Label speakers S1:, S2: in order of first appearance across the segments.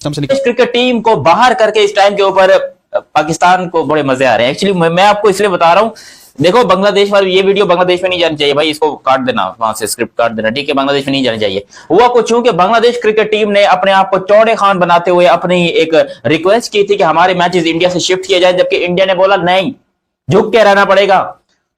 S1: Cricket team को बाहर करके इस टाइम के ऊपर पाकिस्तान को बड़े मजे आ रहे हैं। एक्चुअली मैं आपको इसलिए बता रहा हूँ, देखो बांग्लादेश वाली ये वीडियो बांग्लादेश में नहीं जानी चाहिए भाई, इसको काट देना, वहां से स्क्रिप्ट काट देना, ठीक है, बांग्लादेश में नहीं जानी चाहिए। हुआ कुछ यूं कि बांग्लादेश क्रिकेट टीम ने अपने आप को चौड़े खान बनाते हुए अपनी एक रिक्वेस्ट की थी कि हमारे मैचेस इंडिया से शिफ्ट किए जाए, जबकि इंडिया ने बोला नहीं, झुक के रहना पड़ेगा,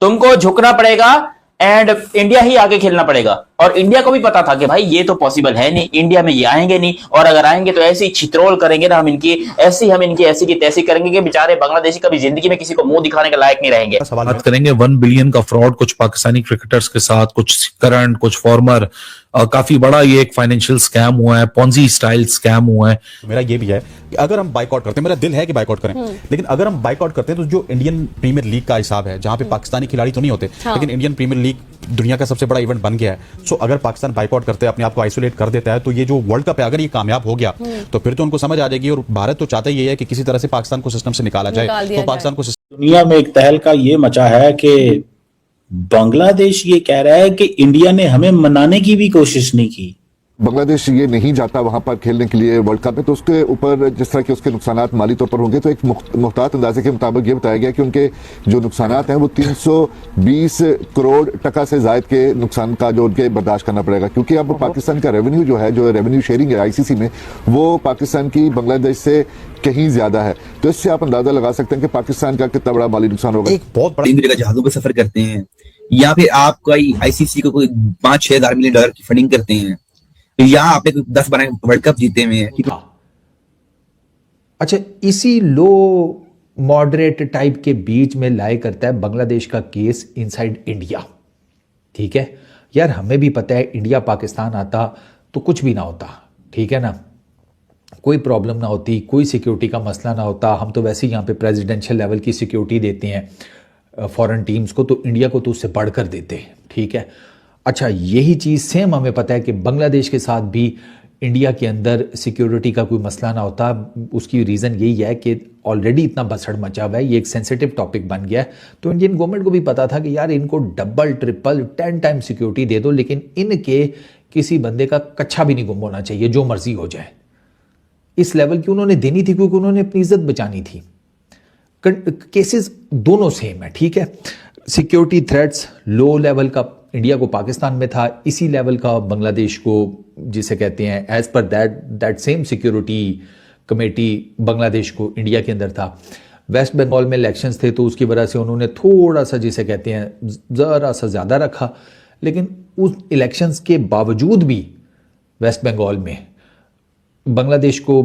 S1: तुमको झुकना पड़ेगा एंड इंडिया ही आगे खेलना पड़ेगा। और इंडिया को भी पता था कि भाई ये तो पॉसिबल है नहीं, इंडिया में ये आएंगे नहीं, और अगर आएंगे तो ऐसी छित्रोल करेंगे ना हम इनकी ऐसी की तैसी करेंगे कि बेचारे बांग्लादेशी कभी जिंदगी में किसी को मुंह दिखाने के लायक नहीं रहेंगे।
S2: बात करेंगे 1 बिलियन का फ्रॉड कुछ पाकिस्तानी क्रिकेटर्स के साथ, कुछ करंट, कुछ फॉर्मर, काफी बड़ा ये एक फाइनेंशियल स्कैम हुआ है, पॉन्जी स्टाइल स्कैम हुआ है।
S3: मेरा ये भी है कि अगर हम बाइकआउट करते हैं, मेरा दिल है कि बाइकआउट करें, लेकिन अगर हम बाइकआउट करते हैं तो जो इंडियन प्रीमियर लीग का हिसाब है, जहां पे पाकिस्तानी खिलाड़ी तो नहीं होते, लेकिन इंडियन प्रीमियर लीग दुनिया का सबसे बड़ा इवेंट बन गया है। सो अगर पाकिस्तान बाइकआउट करते हैं, अपने आप को आइसोलेट कर देता है, तो ये जो वर्ल्ड कप है अगर ये कामयाब हो गया तो फिर तो उनको समझ आ जाएगी। और भारत तो चाहता ही है कि किसी तरह से पाकिस्तान को सिस्टम से निकाला जाए। तो पाकिस्तान को
S4: दुनिया में एक तहलका ये मचा है कि बांग्लादेश ये कह रहा है कि इंडिया ने हमें मनाने की भी कोशिश नहीं की।
S5: बांग्लादेश ये नहीं जाता वहां पर खेलने के लिए वर्ल्ड कप में, तो उसके ऊपर जिस तरह के उसके नुकसानात माली तौर पर होंगे, तो एक मुख्तात अंदाजे के मुताबिक ये बताया गया कि उनके जो नुकसानात हैं वो 320 करोड़ टका से ज्यादा के नुकसान का जो उनके बर्दाश्त करना पड़ेगा, क्योंकि अब पाकिस्तान का रेवेन्यू जो है, जो रेवेन्यू शेयरिंग है आईसीसी में, वो पाकिस्तान की बांग्लादेश से कहीं ज्यादा है। तो इससे आप अंदाजा लगा सकते हैं कि पाकिस्तान का कितना बड़ा माली नुकसान होगा।
S3: एक बहुत बड़ा
S6: इंडिया का जहाजों पर सफर करते हैं, या फिर आप कोई आईसीसी को कोई 5-6 हजार मिलियन डॉलर की फंडिंग करते हैं, यहाँ आपने 10-12 वर्ल्ड कप जीते हुए हैं।
S7: अच्छा, इसी लो मॉडरेट टाइप के बीच में लाई करता है बांग्लादेश का केस इनसाइड इंडिया। ठीक है यार, हमें भी पता है इंडिया पाकिस्तान आता तो कुछ भी ना होता, ठीक है ना, कोई प्रॉब्लम ना होती, कोई सिक्योरिटी का मसला ना होता। हम तो वैसे ही यहाँ पे प्रेसिडेंशियल लेवल की सिक्योरिटी देते हैं फॉरेन टीम्स को, तो इंडिया को तो उससे बढ़कर देते हैं, ठीक है। अच्छा, यही चीज़ सेम हमें पता है कि बांग्लादेश के साथ भी इंडिया के अंदर सिक्योरिटी का कोई मसला ना होता। उसकी रीज़न यही है कि ऑलरेडी इतना बसड़ मचा हुआ है, ये एक सेंसिटिव टॉपिक बन गया है। तो इंडियन गवर्नमेंट को भी पता था कि यार इनको डबल ट्रिपल 10 टाइम सिक्योरिटी दे दो, लेकिन इनके किसी बंदे का कच्चा भी नहीं गुम होना चाहिए, जो मर्जी हो जाए। इस लेवल की उन्होंने देनी थी क्योंकि उन्होंने अपनी इज्जत बचानी थी। केसेस दोनों सेम है, ठीक है। सिक्योरिटी थ्रेट्स लो लेवल का इंडिया को पाकिस्तान में था, इसी लेवल का बांग्लादेश को, जिसे कहते हैं as per that same security committee Bangladesh को इंडिया के अंदर था। वेस्ट बंगाल में इलेक्शंस थे तो उसकी वजह से उन्होंने थोड़ा सा, जिसे कहते हैं, ज़रा सा ज़्यादा रखा, लेकिन उस इलेक्शंस के बावजूद भी वेस्ट बंगाल में बांग्लादेश को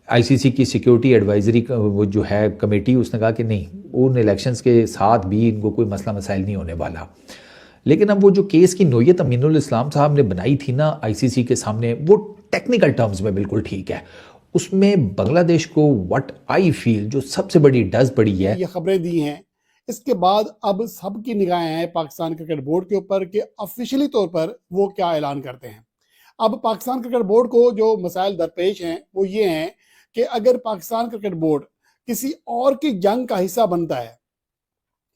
S7: आईसीसी की सिक्योरिटी एडवाइजरी वो जो है कमेटी, उसने कहा कि नहीं, उन इलेक्शंस के साथ भी इनको कोई मसला मसाइल नहीं होने वाला। लेकिन अब वो जो केस की नोयत अमीनुल इस्लाम साहब ने बनाई थी ना आईसीसी के सामने, वो टेक्निकल टर्म्स में बिल्कुल ठीक है। उसमें बांग्लादेश को व्हाट आई फील जो सबसे बड़ी डज पड़ी है,
S8: ये खबरें दी हैं, इसके बाद अब सबकी निगाहें हैं पाकिस्तान क्रिकेट बोर्ड के ऊपर कि ऑफिशियली तौर पर वो क्या ऐलान करते हैं। अब पाकिस्तान क्रिकेट बोर्ड को जो मसाइल दरपेश हैं वो ये हैं कि अगर पाकिस्तान क्रिकेट बोर्ड किसी और की जंग का हिस्सा बनता है,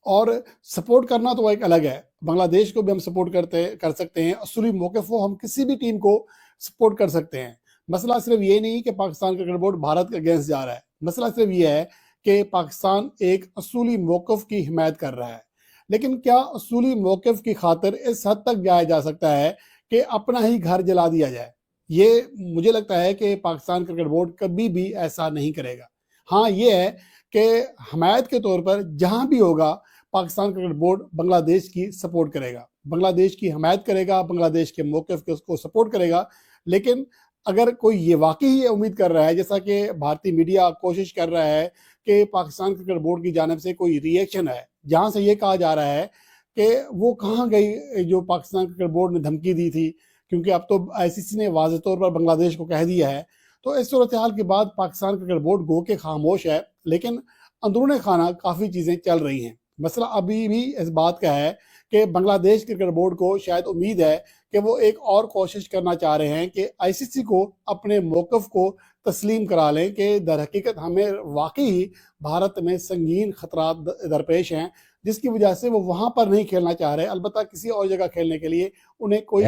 S8: और सपोर्ट करना तो एक अलग है, बांग्लादेश को भी हम सपोर्ट कर सकते हैं, असली मौक़िफ़ हो, हम किसी भी टीम को सपोर्ट कर सकते हैं। मसला सिर्फ ये नहीं कि पाकिस्तान क्रिकेट बोर्ड भारत के अगेंस्ट जा रहा है, मसला सिर्फ ये है कि पाकिस्तान एक असूली मौक़िफ़ की हिमायत कर रहा है। लेकिन क्या असूली मौक़िफ़ की खातिर इस हद तक जाया जा सकता है कि अपना ही घर जला दिया जाए? ये मुझे लगता है कि पाकिस्तान क्रिकेट बोर्ड कभी भी ऐसा नहीं करेगा। हाँ, ये है कि हिमायत के तौर पर जहाँ भी होगा पाकिस्तान क्रिकेट बोर्ड बांग्लादेश की सपोर्ट करेगा, बांग्लादेश की हिमायत करेगा, बांग्लादेश के मौक़िफ़ के उसको सपोर्ट करेगा। लेकिन अगर कोई ये वाकई ये उम्मीद कर रहा है, जैसा कि भारतीय मीडिया कोशिश कर रहा है कि पाकिस्तान क्रिकेट बोर्ड की जानिब से कोई रिएक्शन है, जहाँ से ये कहा जा रहा है कि वो कहाँ गई जो पाकिस्तान क्रिकेट बोर्ड ने धमकी दी थी, क्योंकि अब तो आईसीसी ने वाज़ेह तौर पर बांग्लादेश को कह दिया है। तो इस सूरत हाल के बाद पाकिस्तान क्रिकेट बोर्ड गो के खामोश है, लेकिन अंदरूनी खाना काफ़ी चीज़ें चल रही हैं। मसला अभी भी इस बात का है कि बांग्लादेश क्रिकेट बोर्ड को शायद उम्मीद है कि वो एक और कोशिश करना चाह रहे हैं कि आईसीसी को अपने मौक़िफ़ को तस्लीम करा लें कि दर हकीकत हमें वाकई भारत में संगीन खतरात दरपेश हैं, जिसकी वजह से वो वहाँ पर नहीं खेलना चाह रहे। अलबत्ता किसी और जगह खेलने के लिए उन्हें कोई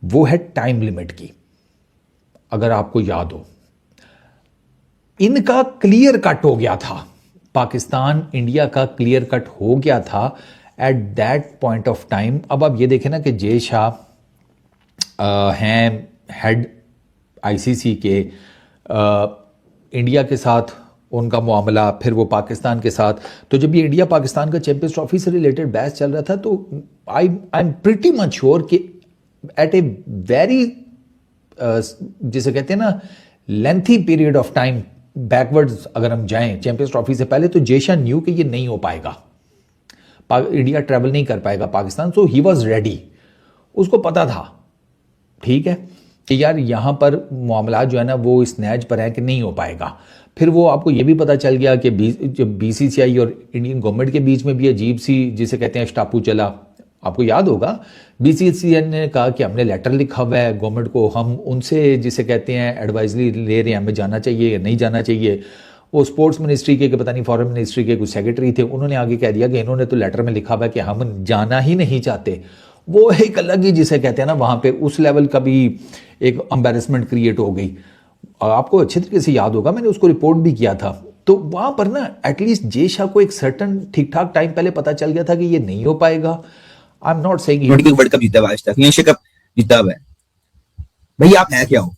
S7: वो है टाइम लिमिट की। अगर आपको याद हो, इनका क्लियर कट हो गया था, पाकिस्तान इंडिया का क्लियर कट हो गया था at that point of time. अब आप ये देखें ना कि जय शाह हैं हेड आईसीसी के, इंडिया के साथ उनका मामला, फिर वो पाकिस्तान के साथ। तो जब ये इंडिया पाकिस्तान का चैंपियंस ट्रॉफी से रिलेटेड बहस चल रहा था तो I am pretty much sure कि एट ए वेरी जिसे कहते हैं ना lengthy period of time backwards अगर हम जाएं चैंपियंस ट्रॉफी से पहले, तो जय शाह न्यू कि ये नहीं हो पाएगा, इंडिया ट्रैवल नहीं कर पाएगा पाकिस्तान। सो ही वॉज रेडी, उसको पता था ठीक है कि यार यहाँ पर मामला जो है ना वो इस नैज पर है कि नहीं हो पाएगा। फिर वो आपको ये भी पता चल गया कि जब बीसीसीआई और इंडियन गवर्नमेंट के बीच में भी अजीब सी जिसे कहते हैं स्टापू चला। आपको याद होगा बीसीसीआई ने कहा कि हमने लेटर लिखा हुआ है गवर्नमेंट को, हम उनसे जिसे कहते हैं एडवाइजरी ले रहे हैं हमें जाना चाहिए या नहीं जाना चाहिए। वो स्पोर्ट्स मिनिस्ट्री के पता नहीं फॉरेन मिनिस्ट्री के कुछ सेक्रेटरी थे, उन्होंने आगे कह दिया कि इन्होंने तो लेटर में लिखा हुआ है कि हम जाना ही नहीं चाहते। वो एक अलग ही जिसे कहते हैं ना वहाँ पे उस लेवल का भी एक एम्बैरेसमेंट क्रिएट हो गई। आपको अच्छे तरीके से याद होगा, मैंने उसको रिपोर्ट भी किया था। तो वहाँ पर ना एटलीस्ट जय शाह को एक सर्टन ठीक ठाक टाइम पहले पता चल गया था कि ये नहीं हो पाएगा। I am not saying
S6: world cup जीता हुआ आज तक, एशिया कप जीता हुआ है भाई, आप है क्या हो?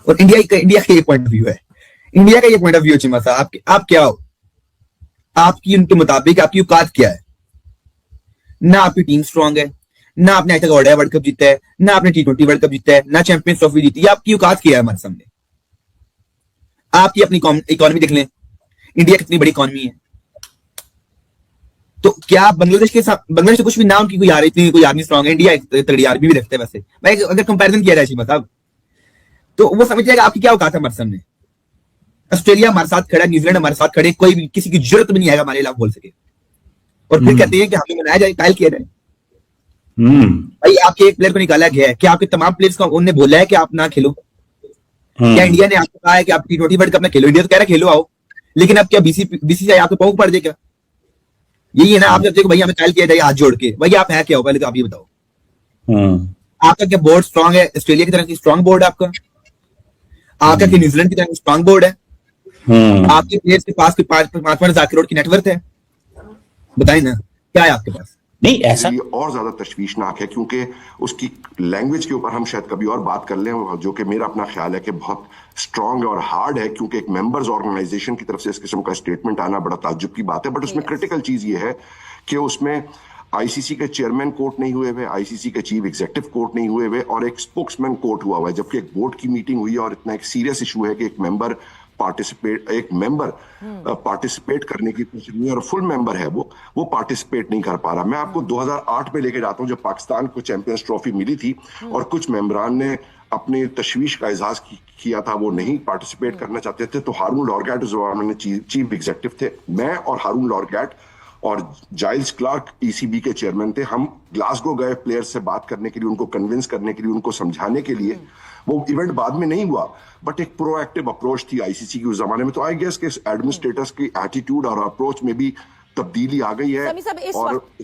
S6: और इंडिया का ये पॉइंट ऑफ व्यू है, इंडिया का ये पॉइंट ऑफ व्यू चिमा साहब, आप क्या हो? आपकी उनके मुताबिक आपकी औकात क्या है? ना आपकी टीम स्ट्रांग है, ना आपने आज तक ओडीआई वर्ल्ड कप जीता है, ना आपने T20 वर्ल्ड कप जीता है, ना चैंपियंस ट्रॉफी जीती है। आपकी औकात क्या है हमारे सामने? आपकी अपनी इकोनॉमी देख लें, इंडिया कितनी बड़ी इकोनॉमी है। तो क्या बांग्लादेश के साथ, बांग्लादेश से कुछ भी नाम की कोई यार इतनी कोई आर्मी स्ट्रांग है, इंडिया तगड़ी आर्मी भी रखते हैं। वैसे भाई अगर कंपैरिजन किया जाए शिमा साहब तो वो समझ जाएगा आपकी क्या औकात है हमारे सामने। ऑस्ट्रेलिया हमारे साथ खड़ा, न्यूजीलैंड हमारे साथ खड़े, कोई भी किसी की जरूरत भी नहीं आएगा हमारे खिलाफ बोल सके। और फिर कहते हैं कि हमें मनाया जाए, कायल किया जाए। भाई आपके एक प्लेयर को निकाला गया है, क्या आपके तमाम प्लेयर्स को उन्होंने बोला है कि आप ना खेलो? क्या इंडिया ने आपको कहा है कि आप T20 वर्ल्ड कप में खेलो? इंडिया तो कह रहा है खेलो आओ, लेकिन अब क्या बीसीसीआई आपको पाऊ पड़ देगा? यही है ना, आप जब देखो भाई हमें कायल किया जाए हाथ जोड़ के। भाई आप है क्या हो? पहले तो आप ये बताओ। आपका क्या बोर्ड स्ट्रांग है? ऑस्ट्रेलिया की तरह की स्ट्रांग बोर्ड है आपका? आपका क्या न्यूजीलैंड की तरह स्ट्रांग बोर्ड है? आपके प्लेयर्स के पास कोई 5,000 करोड़ की नेटवर्थ है? बताइए ना, क्या है आपके पास?
S4: नहीं ऐसा
S9: ये और ज्यादा तशवीशनाक है क्योंकि उसकी लैंग्वेज के ऊपर हम शायद कभी और बात कर लें, जो कि मेरा अपना ख्याल है कि बहुत स्ट्रांग और हार्ड है, क्योंकि एक मेंबर्स ऑर्गेनाइजेशन की तरफ से इस किस्म का स्टेटमेंट आना बड़ा ताज्जुब की बात है। बट उसमें क्रिटिकल चीज ये है कि उसमें आईसीसी के चेयरमैन कोर्ट नहीं हुए हुए, आईसीसी के चीफ एग्जीक्यूटिव कोर्ट नहीं हुए हुए, और एक स्पोक्समैन कोर्ट हुआ हुआ है, जबकि एक बोर्ड की मीटिंग हुई है। और इतना एक सीरियस इशू है कि एक मेंबर पार्टिसिपेट करने की कोशिश नहीं, और फुल मेंबर है वो पार्टिसिपेट नहीं कर पा रहा। मैं आपको 2008 में लेके जाता हूं जब पाकिस्तान को चैंपियंस ट्रॉफी मिली थी और कुछ मेंबरान ने अपनी तशवीश का इजहार किया था, वो नहीं पार्टिसिपेट करना चाहते थे। तो हारून लॉरगैट उस जमाने में चीफ एग्जीक्यूटिव थे, मैं और हारून लॉरगैट और जाइल्स क्लार्क ईसीबी के चेयरमैन थे। हम ग्लासगो गए प्लेयर्स से बात करने के लिए, उनको कन्विंस करने के लिए, उनको समझाने के लिए। वो इवेंट बाद में नहीं हुआ, बट एक प्रोएक्टिव अप्रोच थी आईसीसी की उस जमाने में। तो आई गेस कि एडमिनिस्ट्रेटर्स की एटीट्यूड और अप्रोच में भी तब्दीली आ गई है।
S10: समी साहब,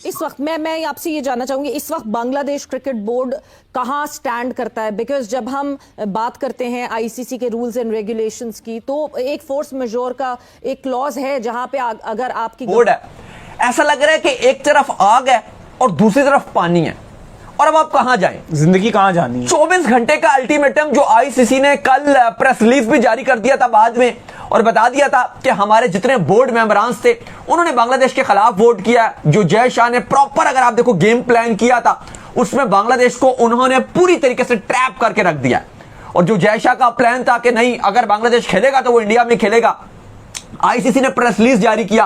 S10: इस वक्त मैं आपसे ये जानना चाहूंगी, इस वक्त बांग्लादेश क्रिकेट बोर्ड कहां स्टैंड करता है? बिकॉज जब हम बात करते हैं आईसीसी के रूल्स एंड रेगुलेशंस की, तो एक फोर्स मेजोर का एक क्लॉज है जहां पे अगर आपकी
S11: बोर्ड है, ऐसा लग रहा है कि एक तरफ आग है और दूसरी तरफ पानी है, और अब आप कहां जाएं? जिंदगी कहां जानी है? 24 घंटे का अल्टीमेटम जो आईसीसी ने कल प्रेस रिलीज भी जारी कर दिया था बाद में, और बता दिया था कि हमारे जितने बोर्ड मेंबरान्स थे उन्होंने बांग्लादेश के खिलाफ वोट किया। जो जय शाह ने प्रॉपर अगर आप देखो गेम प्लान किया था, उसमें बांग्लादेश को उन्होंने पूरी तरीके से ट्रैप करके रख दिया। और जो जय शाह का प्लान था कि नहीं अगर बांग्लादेश खेलेगा तो वो इंडिया में खेलेगा, आईसीसी ने प्रेस रिलीज जारी किया।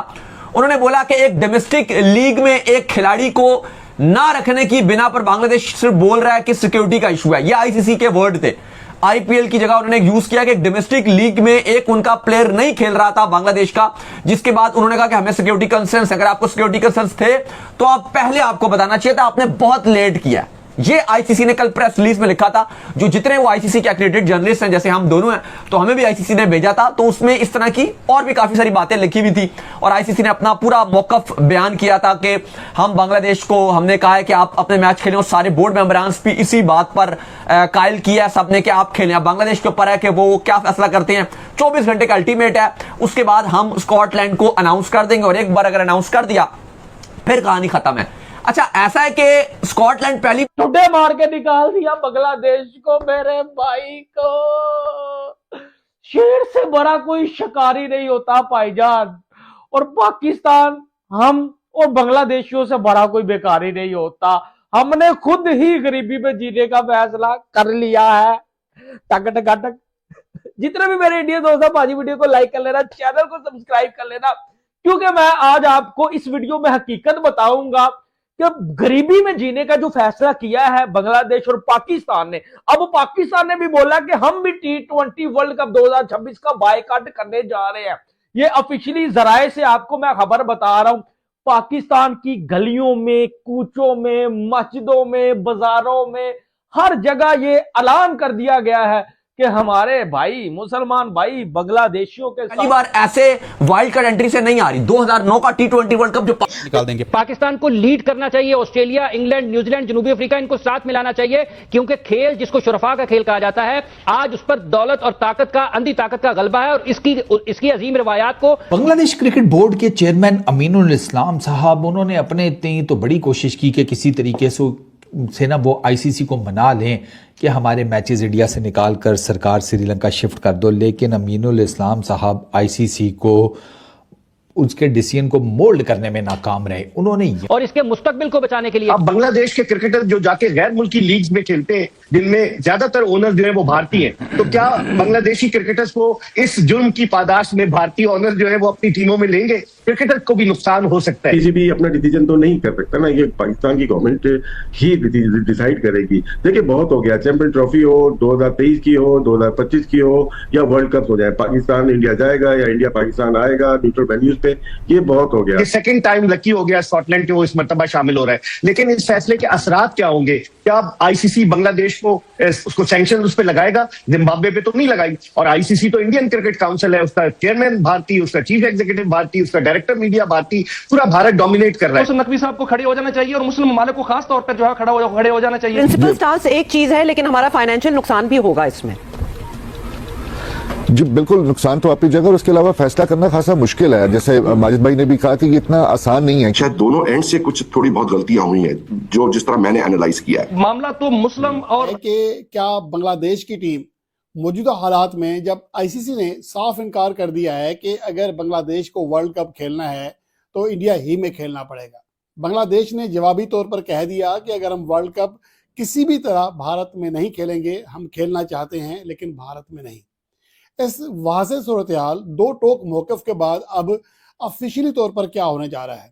S11: उन्होंने बोला कि एक डोमेस्टिक लीग में एक खिलाड़ी को ना रखने की बिना पर बांग्लादेश सिर्फ बोल रहा है कि सिक्योरिटी का इशू है। ये आईसीसी के वर्ड थे। आईपीएल की जगह उन्होंने यूज किया कि एक डोमेस्टिक लीग में एक उनका प्लेयर नहीं खेल रहा था बांग्लादेश का, जिसके बाद उन्होंने कहा कि हमें सिक्योरिटी कंसर्न्स, अगर आपको सिक्योरिटी कंसर्न्स थे तो आप पहले आपको बताना चाहिए था, आपने बहुत लेट किया। ये आईसीसी ने कल प्रेस रिलीज में लिखा था। जो जितने वो आईसीसी के एक्रेडिटेड जर्नलिस्ट हैं, जैसे हम दोनों हैं, तो हमें भी आईसीसी ने भेजा था, तो उसमें इस तरह की और भी काफी सारी बातें लिखी हुई थी और आईसीसी ने अपना पूरा मौकफ बयान किया था कि हम बांग्लादेश को हमने कहा है कि आप अपने मैच खेलें और सारे बोर्ड मेंबरान्स भी इसी बात पर कायल किया सबने कि आप खेलें। अब बांग्लादेश के ऊपर है कि वो क्या फैसला करते हैं। 24 घंटे का अल्टीमेट है, उसके बाद हम स्कॉटलैंड को अनाउंस कर देंगे और एक बार अगर अनाउंस कर दिया फिर कहानी खत्म है। अच्छा, ऐसा है कि स्कॉटलैंड पहली
S12: टुडे मार के निकाल दिया बांग्लादेश को, मेरे भाई को। शेर से बड़ा कोई शिकारी नहीं होता भाईजान, और पाकिस्तान हम और बांग्लादेशियों से बड़ा कोई बेकारी नहीं होता। हमने खुद ही गरीबी में जीने का फैसला कर लिया है। टक टक टक। जितने भी मेरे इंडियन दोस्त हैं, भाजी वीडियो को लाइक कर लेना, चैनल को सब्सक्राइब कर लेना, क्योंकि मैं आज आपको इस वीडियो में हकीकत बताऊंगा कि गरीबी में जीने का जो फैसला किया है बांग्लादेश और पाकिस्तान ने। अब पाकिस्तान ने भी बोला कि हम भी T20 वर्ल्ड कप 2026 का बायकॉट करने जा रहे हैं। ये ऑफिशियली जराए से आपको मैं खबर बता रहा हूं। पाकिस्तान की गलियों में, कूचों में, मस्जिदों में, बाजारों में, हर जगह ये ऐलान कर दिया गया है कि हमारे भाई मुसलमान भाई बांग्लादेशियों के
S11: पहली बार ऐसे वाइल्ड कार्ड एंट्री से नहीं आ रही। 2009 का T20 वर्ल्ड कप जो
S3: निकाल देंगे।
S12: पाकिस्तान को लीड करना चाहिए। ऑस्ट्रेलिया, इंग्लैंड, न्यूजीलैंड, जनूबी अफ्रीका, इनको साथ मिलाना चाहिए, क्योंकि खेल जिसको शुरफा का खेल कहा जाता है, आज उस पर दौलत और ताकत का, अंधी ताकत का गलबा है और इसकी अजीम रिवायात को।
S7: बांग्लादेश क्रिकेट बोर्ड के चेयरमैन अमीनुल इस्लाम साहब, उन्होंने अपने इतनी तो बड़ी कोशिश की कि किसी तरीके से ना वो आईसीसी को मना लें कि हमारे मैचेस इंडिया से निकाल कर सरकार श्रीलंका शिफ्ट कर दो, लेकिन अमीनुल इस्लाम साहब आईसीसी को उसके डिसीजन को मोल्ड करने में नाकाम रहे। उन्होंने
S12: और इसके मुस्तकबिल को बचाने के लिए
S13: अब बांग्लादेश के क्रिकेटर जो जाके गैर मुल्की लीग्स में खेलते हैं, जिनमें ज्यादातर ओनर जो है वो भारतीय हैं, तो क्या बांग्लादेशी क्रिकेटर्स को इस जुर्म की पादाश में भारतीय ओनर जो है वो अपनी टीमों में लेंगे? क्रिकेटर को भी नुकसान हो सकता है।
S9: किसी भी अपना डिसीजन तो नहीं कर सकता ना, ये पाकिस्तान की गवर्नमेंट ही डिसाइड करेगी। देखिए बहुत हो गया, चैंपियन ट्रॉफी हो, 2023 की हो, 2025 की हो, या वर्ल्ड कप हो जाए, पाकिस्तान इंडिया जाएगा या इंडिया पाकिस्तान आएगा न्यूट्रल वेन्यूज पे, ये बहुत हो गया।
S13: ये सेकंड टाइम लकी हो गया स्कॉटलैंड के वो इस मर्तबा शामिल हो रहा है। लेकिन इस फैसले के असरात क्या होंगे? क्या आईसीसी बांग्लादेश को उसको सैंक्शन उस पर लगाएगा? जिम्बाब्वे पे तो नहीं लगाई। और आईसीसी तो इंडियन क्रिकेट काउंसिल है, उसका चेयरमैन भारतीय, उसका चीफ एग्जीक्यूटिव भारतीय, उसका डायरेक्टर मीडिया भारतीय, पूरा भारत डोमिनेट कर रहा है।
S12: नकवी साहब को खड़े हो जाना चाहिए और मुस्लिम ममालिक को खास तौर पर जो है खड़े हो जाना चाहिए।
S10: प्रिंसिपल स्टांस एक चीज है, लेकिन हमारा फाइनेंशियल नुकसान भी होगा इसमें।
S5: जी बिल्कुल, नुकसान तो आपकी जगह, और उसके अलावा फैसला करना खासा मुश्किल है। जैसे माजिद भाई ने भी कहा कि ये इतना आसान नहीं है।
S9: शायद दोनों एंड से कुछ थोड़ी बहुत गलतियां हुई हैं, जो जिस तरह मैंने एनालाइज किया है।
S12: मामला तो मुस्लिम और
S8: कि क्या बांग्लादेश की टीम मौजूदा हालात में, जब आईसीसी ने साफ इनकार कर दिया है कि अगर बांग्लादेश को वर्ल्ड कप खेलना है तो इंडिया ही में खेलना पड़ेगा। बांग्लादेश ने जवाबी तौर पर कह दिया कि अगर हम वर्ल्ड कप किसी भी तरह भारत में नहीं खेलेंगे, हम खेलना चाहते हैं लेकिन भारत में नहीं। इस वाज़ेह सूरत-ए-हाल, दो टोक मौक़िफ़ के बाद अब ऑफिशियली तौर पर क्या होने जा रहा है?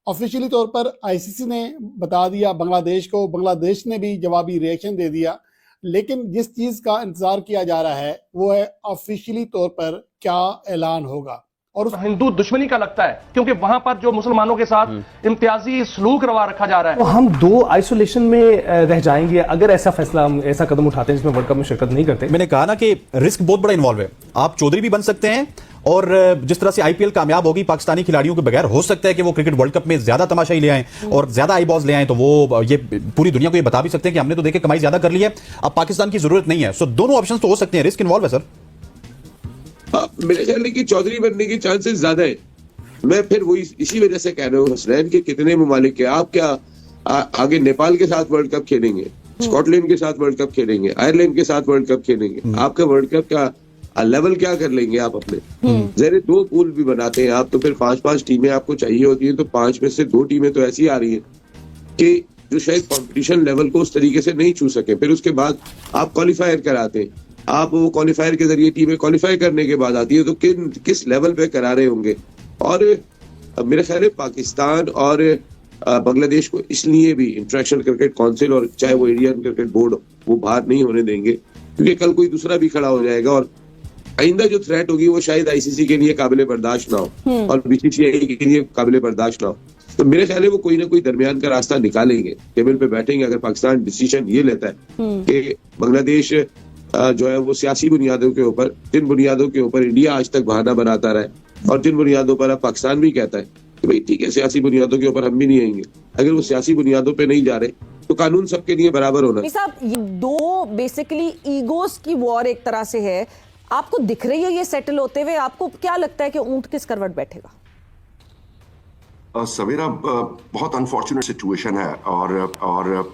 S8: ऑफिशियली तौर पर आईसीसी ने बता दिया बांग्लादेश को, बांग्लादेश ने भी जवाबी रिएक्शन दे दिया, लेकिन जिस चीज़ का इंतजार किया जा रहा है वो है ऑफिशियली तौर पर क्या ऐलान होगा।
S12: और उस हिंदू दुश्मनी का लगता है, क्योंकि वहां पर जो मुसलमानों के साथ इम्तियाजी सलूक रवा रखा जा रहा है।
S14: तो हम दो आइसोलेशन में रह जाएंगे अगर ऐसा फैसला, हम ऐसा कदम उठाते हैं जिसमें वर्ल्ड कप में शिरकत नहीं करते।
S3: मैंने कहा ना कि रिस्क बहुत बड़ा इन्वॉल्व है। आप चौधरी भी बन सकते हैं, और जिस तरह से आईपीएल कामयाब होगी पाकिस्तानी खिलाड़ियों के बगैर, हो सकता है कि वो क्रिकेट वर्ल्ड कप में ज्यादा तमाशाई ले आए और ज्यादा आई बॉल्स ले आए, तो वो ये पूरी दुनिया को ये बता भी सकते हैं कि हमने तो देखे कमाई ज्यादा कर ली है, अब पाकिस्तान की जरूरत नहीं है। सो दोनों ऑप्शन तो हो सकते हैं, रिस्क इन्वॉल्व है सर।
S9: मेरे ख्याल है कि चौधरी बनने की चांसेस ज्यादा है। मैं फिर वही इसी वजह से कह रहा हूँ, हसनैन के कितने ममालिक के, आप क्या आगे नेपाल के साथ वर्ल्ड कप खेलेंगे, स्कॉटलैंड के साथ वर्ल्ड कप खेलेंगे, आयरलैंड के साथ वर्ल्ड कप खेलेंगे, आपका वर्ल्ड कप का लेवल क्या कर लेंगे आप अपने? जहरे दो पूल भी बनाते हैं आप, तो फिर 5-5 टीमें आपको चाहिए होती है, तो 5 में से 2 टीमें तो ऐसी आ रही है कि जो शायद कंपटीशन लेवल को उस तरीके से नहीं छू सके। फिर उसके बाद आप क्वालिफायर कराते हैं, आप वो क्वालिफायर के जरिए टीमें क्वालिफाई करने के बाद आती है, तो किस लेवल पे करा रहे होंगे। और मेरा ख्याल है पाकिस्तान और बांग्लादेश को इसलिए भी इंटरनेशनल क्रिकेट काउंसिल और चाहे वो इंडियन क्रिकेट बोर्ड वो बाहर नहीं होने देंगे, क्योंकि कल कोई दूसरा भी खड़ा हो जाएगा और आइंदा जो थ्रेट होगी वो शायद आईसीसी के लिए काबिले बर्दाश्त ना हो और बीसीसीआई के लिए काबिले बर्दाश्त ना हो।
S15: तो मेरे ख्याल है वो कोई ना कोई दरमियान का रास्ता निकालेंगे, टेबल पे बैठेंगे। अगर पाकिस्तान डिसीजन ये लेता है कि बांग्लादेश जो है वो सियासी बुनियादों के ऊपर, जिन बुनियादों के ऊपर इंडिया आज तक बहाना बनाता रहा है और जिन बुनियादों पर अब पाकिस्तान भी कहता है कि भाई ठीक है सियासी बुनियादों के ऊपर हम भी नहीं आएंगे, अगर वो सियासी बुनियादों पे नहीं जा रहे तो कानून सबके लिए बराबर होना।
S10: साहब, ये दो बेसिकली ईगोस की वॉर एक तरह से है, आपको दिख रही है ये सेटल होते हुए? आपको क्या लगता है कि ऊंट किस करवट बैठेगा?
S9: सवेरा बहुत अनफॉर्चुनेट सिचुएशन है और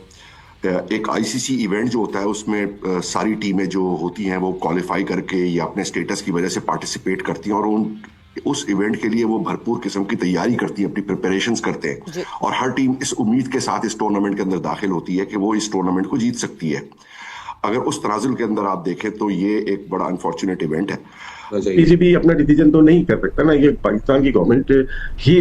S9: एक आईसीसी इवेंट जो होता है उसमें सारी टीमें जो होती हैं वो क्वालिफाई करके या अपने स्टेटस की वजह से पार्टिसिपेट करती हैं और उस इवेंट के लिए वो भरपूर किस्म की तैयारी करती है, अपनी प्रिपरेशंस करते हैं और हर टीम इस उम्मीद के साथ इस टूर्नामेंट के अंदर दाखिल होती है कि वो इस टूर्नामेंट को जीत सकती है। अगर उस तनाजुल के अंदर आप देखें तो ये एक बड़ा अनफॉर्चुनेट इवेंट है।
S16: पीसीबी अपना डिसीजन तो नहीं कर सकता ना, ये पाकिस्तान की गवर्नमेंट ही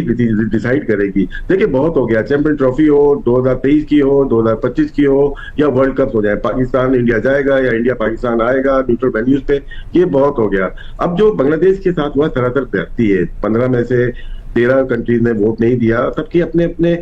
S16: डिसाइड करेगी। देखिए बहुत हो गया, चैंपियन ट्रॉफी हो 2023 की हो 2025 की हो या वर्ल्ड कप हो जाए, पाकिस्तान इंडिया जाएगा या इंडिया पाकिस्तान आएगा न्यूट्रल वेन्यूज पे, ये बहुत हो गया। अब जो बांग्लादेश के साथ हुआ सरासर व्यक्ति है, 15 में से 13 कंट्रीज ने वोट नहीं दिया, सबके अपने अपने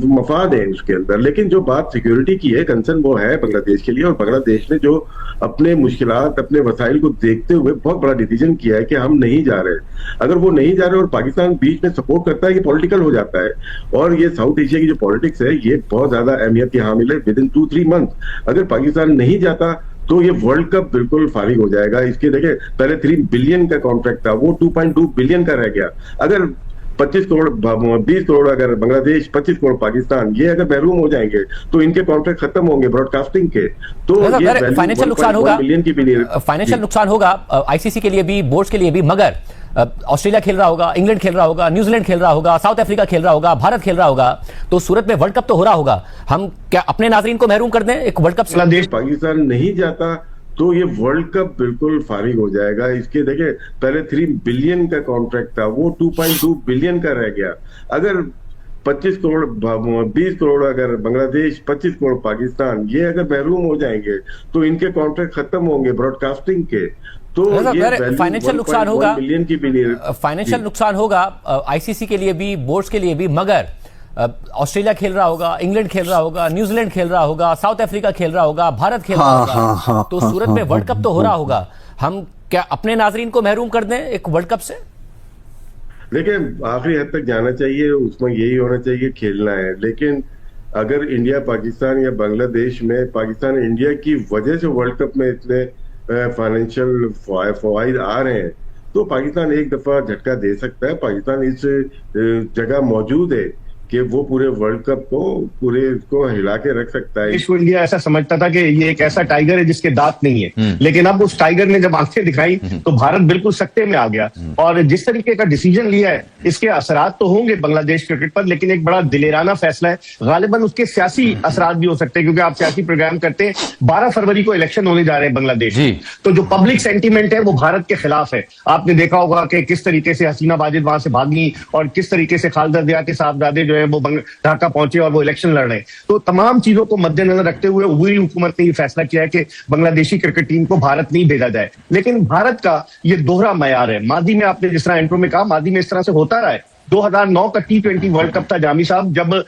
S16: मफाद है उसके अंदर। लेकिन जो बात सिक्योरिटी की है, कंसर्न वो है बांग्लादेश के लिए, और बांग्लादेश ने जो अपने मुश्किलात, अपने वसाइल को देखते हुए बहुत बड़ा डिसीजन किया है कि हम नहीं जा रहे। अगर वो नहीं जा रहे और पाकिस्तान बीच में सपोर्ट करता है, ये पॉलिटिकल हो जाता है। और ये साउथ एशिया की जो पॉलिटिक्स है ये बहुत ज्यादा अहमियत की हामिल है। विद इन 2-3 मंथ अगर पाकिस्तान नहीं जाता तो ये वर्ल्ड कप बिल्कुल फारिग हो जाएगा। इसके देखिए पहले 3 बिलियन का कॉन्ट्रैक्ट था, वो 2.2 बिलियन का रह गया। अगर 25 करोड़ 20 करोड़ अगर बांग्लादेश, 25 करोड़ पाकिस्तान, ये अगर महरूम हो जाएंगे तो इनके कॉन्ट्रैक्ट खत्म होंगे ब्रॉडकास्टिंग के। तो ये
S1: फाइनेंशियल नुकसान होगा, फाइनेंशियल नुकसान होगा आईसीसी के लिए भी, बोर्ड्स के लिए भी। मगर ऑस्ट्रेलिया खेल रहा होगा, इंग्लैंड खेल रहा होगा, न्यूजीलैंड खेल रहा होगा, साउथ अफ्रीका खेल रहा होगा, भारत खेल रहा होगा, तो सूरत में वर्ल्ड कप तो हो रहा होगा। हम क्या अपने नाजरीन को महरूम कर दें एक वर्ल्ड कप से?
S16: बांग्लादेश पाकिस्तान नहीं जाता तो ये वर्ल्ड कप बिल्कुल फारिग हो जाएगा। इसके देखिए पहले 3 बिलियन का कॉन्ट्रैक्ट था, वो 2.2 बिलियन का रह गया। अगर 25 करोड़ 20 करोड़ अगर बांग्लादेश, 25 करोड़ पाकिस्तान, ये अगर महरूम हो जाएंगे तो इनके कॉन्ट्रैक्ट खत्म होंगे ब्रॉडकास्टिंग के। तो ये
S1: फाइनेंशियल नुकसान होगा,
S16: बिलियन की भी नहीं,
S1: फाइनेंशियल नुकसान होगा आईसीसी के लिए भी, बोर्ड्स के लिए भी। मगर ऑस्ट्रेलिया खेल रहा होगा, इंग्लैंड खेल रहा होगा, न्यूजीलैंड खेल रहा होगा, साउथ अफ्रीका खेल रहा होगा, भारत खेल रहा होगा, तो सूरत में वर्ल्ड कप तो हो रहा होगा। हम क्या अपने नाजरीन को महरूम कर दें एक वर्ल्ड कप से?
S16: देखिए आखिरी हद तक जाना चाहिए, उसमें यही होना चाहिए, खेलना है। लेकिन अगर इंडिया पाकिस्तान या बांग्लादेश में पाकिस्तान इंडिया की वजह से वर्ल्ड कप में इतने फाइनेंशियल फवाइद आ रहे हैं तो पाकिस्तान एक दफा झटका दे सकता है। पाकिस्तान इस जगह मौजूद है कि वो पूरे वर्ल्ड कप को पूरे इसको हिला के रख सकता है।
S13: इसको इंडिया ऐसा समझता था कि ये एक ऐसा टाइगर है जिसके दांत नहीं है, लेकिन अब उस टाइगर ने जब आंखें दिखाई तो भारत बिल्कुल सख्ते में आ गया। और जिस तरीके का डिसीजन लिया है इसके असरात तो होंगे बांग्लादेश क्रिकेट पर, लेकिन एक बड़ा दिलेराना फैसला है। गालिबन उसके सियासी असरात भी हो सकते हैं, क्योंकि आप सियासी प्रोग्राम करते हैं। 12 फरवरी को इलेक्शन होने जा रहे हैं बांग्लादेश, तो जो पब्लिक सेंटीमेंट है वो भारत के खिलाफ है। आपने देखा होगा कि किस तरीके से हसीना वाजिद वहां से भागी और किस तरीके से खालिदा जिया के साहबजादे जो है वो ढाका पहुंचे और वो इलेक्शन लड़ रहे हैं। तो तमाम चीजों को मद्देनजर रखते हुए हुई हुकूमत ने यह फैसला किया है कि बांग्लादेशी क्रिकेट टीम को भारत नहीं भेजा जाए। लेकिन भारत का ये दोहरा मयार है। मादी में आपने जिस तरह इंट्रो में कहा, मादी में इस तरह से होता रहा है। 2009 का T20 वर्ल्ड कप था जामी साहब, जब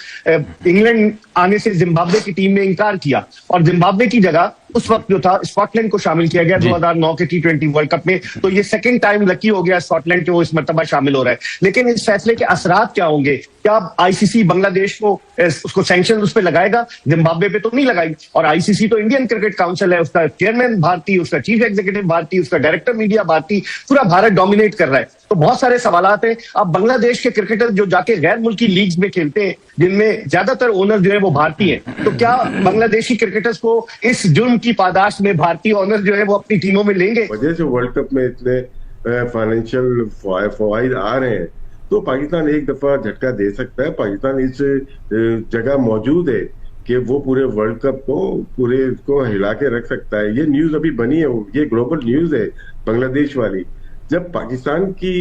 S13: इंग्लैंड आने से जिम्बाब्वे की टीम ने इनकार किया और जिम्बाब्वे की जगह उस वक्त जो था स्कॉटलैंड को शामिल किया गया 2009 के T20 वर्ल्ड कप में। तो ये सेकंड टाइम लकी हो गया स्कॉटलैंड के वो इस मर्तबा शामिल हो रहा है। लेकिन इस फैसले के असरात क्या होंगे? क्या आईसीसी बांग्लादेश को उसको सैंक्शन उस पर लगाएगा? जिम्बाब्वे पे तो नहीं लगाई। और आईसीसी तो इंडियन क्रिकेट काउंसिल है, उसका चेयरमैन भारतीय, उसका चीफ एग्जीक्यूटिव भारतीय, उसका डायरेक्टर मीडिया भारतीय, पूरा भारत डोमिनेट कर रहा है। तो बहुत सारे सवालात हैं। अब बांग्लादेश के क्रिकेटर जो जाके गैर मुल्की लीग्स में खेलते हैं जिनमें ज्यादातर ओनर जो है वो भारतीय है, तो क्या बांग्लादेशी क्रिकेटर्स को इस जुर्म की पादाश में भारतीय ओनर जो है वो अपनी टीमों में लेंगे?
S16: वजह से वर्ल्ड कप में इतने फाइनेंशियल फवाइद आ रहे हैं तो पाकिस्तान एक दफा झटका दे सकता है। पाकिस्तान इस जगह मौजूद है कि वो पूरे वर्ल्ड कप को पूरे इसको हिला के रख सकता है। ये न्यूज अभी बनी है, ये ग्लोबल न्यूज है बांग्लादेश वाली। जब पाकिस्तान की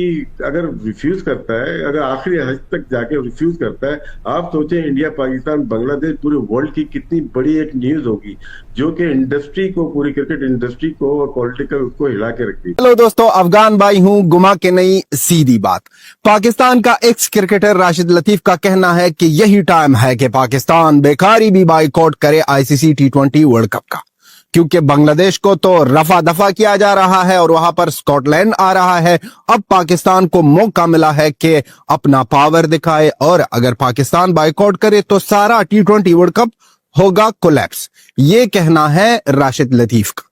S16: अगर रिफ्यूज करता है, अगर आखिरी हद तक जाके रिफ्यूज करता है, आप सोचें इंडिया, पाकिस्तान, बांग्लादेश पूरे वर्ल्ड की कितनी बड़ी एक न्यूज होगी जो कि इंडस्ट्री को, पूरी क्रिकेट इंडस्ट्री को और पॉलिटिकल को हिला के रखती है।
S17: हेलो दोस्तों, अफगान भाई हूं, गुमा के नहीं सीधी बात। पाकिस्तान का एक्स क्रिकेटर राशिद लतीफ का कहना है कि यही टाइम है कि पाकिस्तान बेकारी भी बाइकआउट करे आईसीसी T20 वर्ल्ड कप का, क्योंकि बांग्लादेश को तो रफा दफा किया जा रहा है और वहां पर स्कॉटलैंड आ रहा है। अब पाकिस्तान को मौका मिला है कि अपना पावर दिखाए, और अगर पाकिस्तान बाइकआउट करे तो सारा T20 वर्ल्ड कप होगा कोलैप्स। ये कहना है राशिद लतीफ का।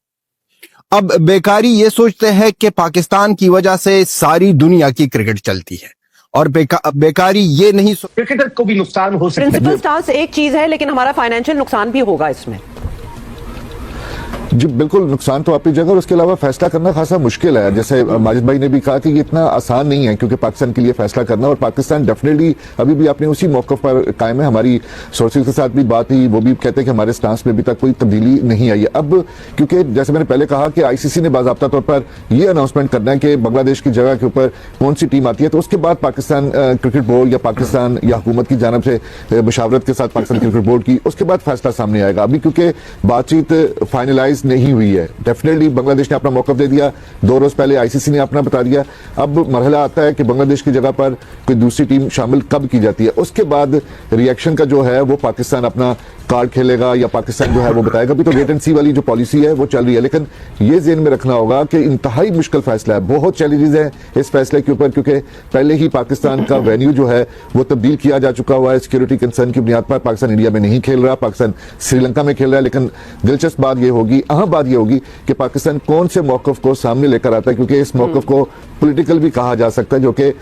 S17: अब बेकारी ये सोचते हैं कि पाकिस्तान की वजह से सारी दुनिया की क्रिकेट चलती है, और बेकारी ये नहीं
S13: क्रिकेटर को भी नुकसान हो सकता है।
S18: प्रिंसिपल स्टांस एक चीज है, लेकिन हमारा फाइनेंशियल नुकसान भी होगा इसमें।
S5: जी बिल्कुल, नुकसान तो आपकी जगह, और उसके अलावा फैसला करना खासा मुश्किल है। जैसे माजिद भाई ने भी कहा कि ये इतना आसान नहीं है क्योंकि पाकिस्तान के लिए फैसला करना, और पाकिस्तान डेफिनेटली अभी भी अपने उसी मौक़िफ़ पर कायम है। हमारी सोर्सेज के साथ भी बात हुई, वो भी कहते हैं कि हमारे स्टांस में अभी तक कोई तब्दीली नहीं आई है। अब क्योंकि जैसे मैंने पहले कहा कि आईसीसी ने बाज़ाब्ता तौर पर यह अनाउंसमेंट करना है कि बांग्लादेश की जगह के ऊपर कौन सी टीम आती है, तो उसके बाद पाकिस्तान क्रिकेट बोर्ड या पाकिस्तान या हुकूमत की जानब से मुशावरत के साथ पाकिस्तान क्रिकेट बोर्ड की, उसके बाद फैसला सामने आएगा। अभी क्योंकि बातचीत फाइनलाइज नहीं हुई है, डेफिनेटली बांग्लादेश ने अपना मौक़िफ़ दे दिया, 2 रोज पहले आईसीसी ने अपना बता दिया। अब मरहला आता है कि बांग्लादेश की जगह पर कोई दूसरी टीम शामिल कब की जाती है, उसके बाद रिएक्शन का जो है वो पाकिस्तान अपना कार्ड खेलेगा या पाकिस्तान जो है वो बताएगा। अभी तो वेट एंड सी वाली जो पॉलिसी है वो चल रही है, लेकिन ये ज़हन में रखना होगा कि इंतहाई मुश्किल फैसला है, बहुत चैलेंजेस हैं इस फैसले के ऊपर, क्योंकि पहले ही पाकिस्तान का वेन्यू जो है वो तब्दील किया जा चुका हुआ है सिक्योरिटी कंसर्न की बुनियाद पर। पाकिस्तान इंडिया में नहीं खेल रहा, पाकिस्तान श्रीलंका में खेल रहा है। लेकिन दिलचस्प बात यह होगी, अहम बात यह होगी कि पाकिस्तान कौन से मौक़िफ़ को सामने लेकर आता है, क्योंकि इस मौक़िफ़ को पॉलिटिकल भी कहा जा सकता है, जो कि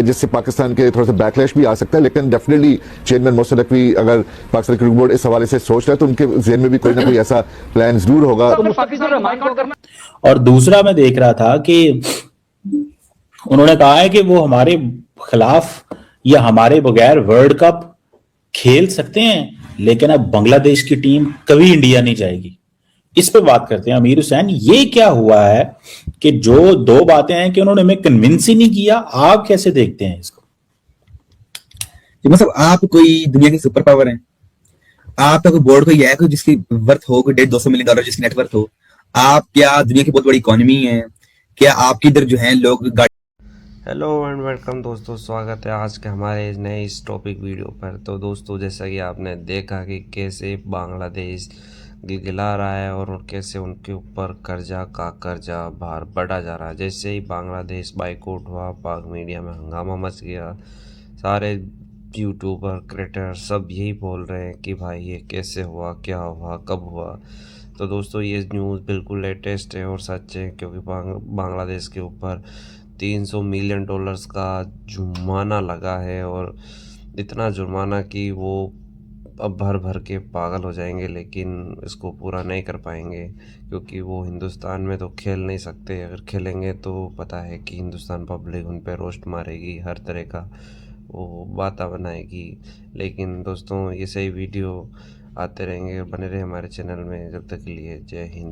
S5: जिससे पाकिस्तान के थोड़ा सा बैकलैश भी आ सकता है। लेकिन डेफिनेटली चेयरमैन मोहसिन नकवी अगर पाकिस्तान क्रिकेट बोर्ड इस हवाले से सोच रहा है तो उनके ज़हन में भी कोई ना कोई ऐसा प्लान जरूर होगा।
S4: और दूसरा मैं देख रहा था कि उन्होंने कहा है कि वो हमारे खिलाफ या हमारे बगैर वर्ल्ड कप खेल सकते हैं, लेकिन अब बांग्लादेश की टीम कभी इंडिया नहीं जाएगी। इस पे बात करते हैं। अमीर हुसैन, ये क्या हुआ है कि जो 2 बातें हैं कि उन्होंने हमें कन्विंस ही नहीं किया, आप कैसे देखते हैं इसको?
S6: मतलब आप कोई दुनिया की सुपर पावर हैं, आपका कोई बोर्ड कोई है कोई जिसकी वर्थ हो, कोई $150 मिलियन जिसकी नेटवर्थ हो, आप क्या दुनिया की बहुत बड़ी इकोनॉमी है, क्या आपकी इधर जो है लोग
S19: हेलो एंड वेलकम दोस्तों, स्वागत है आज के हमारे नए इस टॉपिक वीडियो पर। तो दोस्तों, जैसा कि आपने देखा कि कैसे बांग्लादेश गिलगिला रहा है और कैसे उनके ऊपर कर्जा का कर्जा भार बढ़ा जा रहा है। जैसे ही बांग्लादेश बाइकआउट हुआ, पाक मीडिया में हंगामा मच गया, सारे यूट्यूबर क्रिएटर सब यही बोल रहे हैं कि भाई ये कैसे हुआ, क्या हुआ, कब हुआ। तो दोस्तों, ये न्यूज़ बिल्कुल लेटेस्ट है और सच है, क्योंकि बांग्लादेश के ऊपर $300 मिलियन का जुर्माना लगा है, और इतना जुर्माना कि वो अब भर भर के पागल हो जाएंगे, लेकिन इसको पूरा नहीं कर पाएंगे क्योंकि वो हिंदुस्तान में तो खेल नहीं सकते। अगर खेलेंगे तो पता है कि हिंदुस्तान पब्लिक उन पर रोस्ट मारेगी, हर तरह का वो बातें बनाएगी। लेकिन दोस्तों, ये सही वीडियो आते रहेंगे, बने रहे हमारे चैनल में। जब तक के लिए जय हिंद।